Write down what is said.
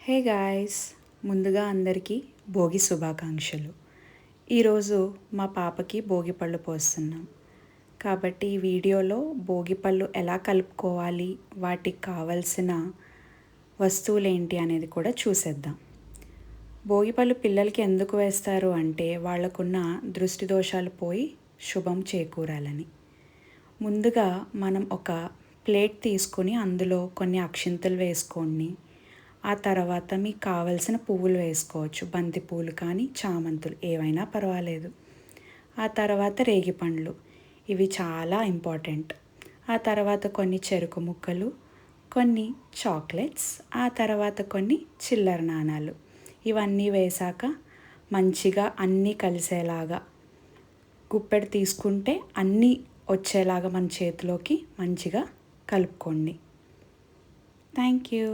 Hey guys, ముందుగా అందరికీ భోగి శుభాకాంక్షలు. ఈరోజు మా పాపకి భోగి పళ్ళు పోస్తున్నాం. కాబట్టి ఈ వీడియోలో భోగి పళ్ళు ఎలా కలుపుకోవాలి, వాటికి కావలసిన వస్తువులు ఏంటి అనేది కూడా చూసేద్దాం. భోగి పళ్ళు పిల్లలకి ఎందుకు వేస్తారు అంటే వాళ్ళకున్న దృష్టి దోషాలు పోయి శుభం చేకూరాలని. ముందుగా మనం ఒక ప్లేట్ తీసుకొని అందులో కొన్ని అక్షింతలు వేసుకోండి. ఆ తర్వాత మీకు కావలసిన పువ్వులు వేసుకోవచ్చు. బంతి పువ్వులు కానీ చామంతులు ఏవైనా పర్వాలేదు. ఆ తర్వాత రేగిపండ్లు, ఇవి చాలా ఇంపార్టెంట్. ఆ తర్వాత కొన్ని చెరుకు ముక్కలు, కొన్ని చాక్లెట్స్, ఆ తర్వాత కొన్ని చిల్లర నాణాలు. ఇవన్నీ వేశాక మంచిగా అన్నీ కలిసేలాగా గుప్పెడు తీసుకుంటే అన్నీ వచ్చేలాగా మన చేతిలోకి మంచిగా కలుపుకోండి. Thank you.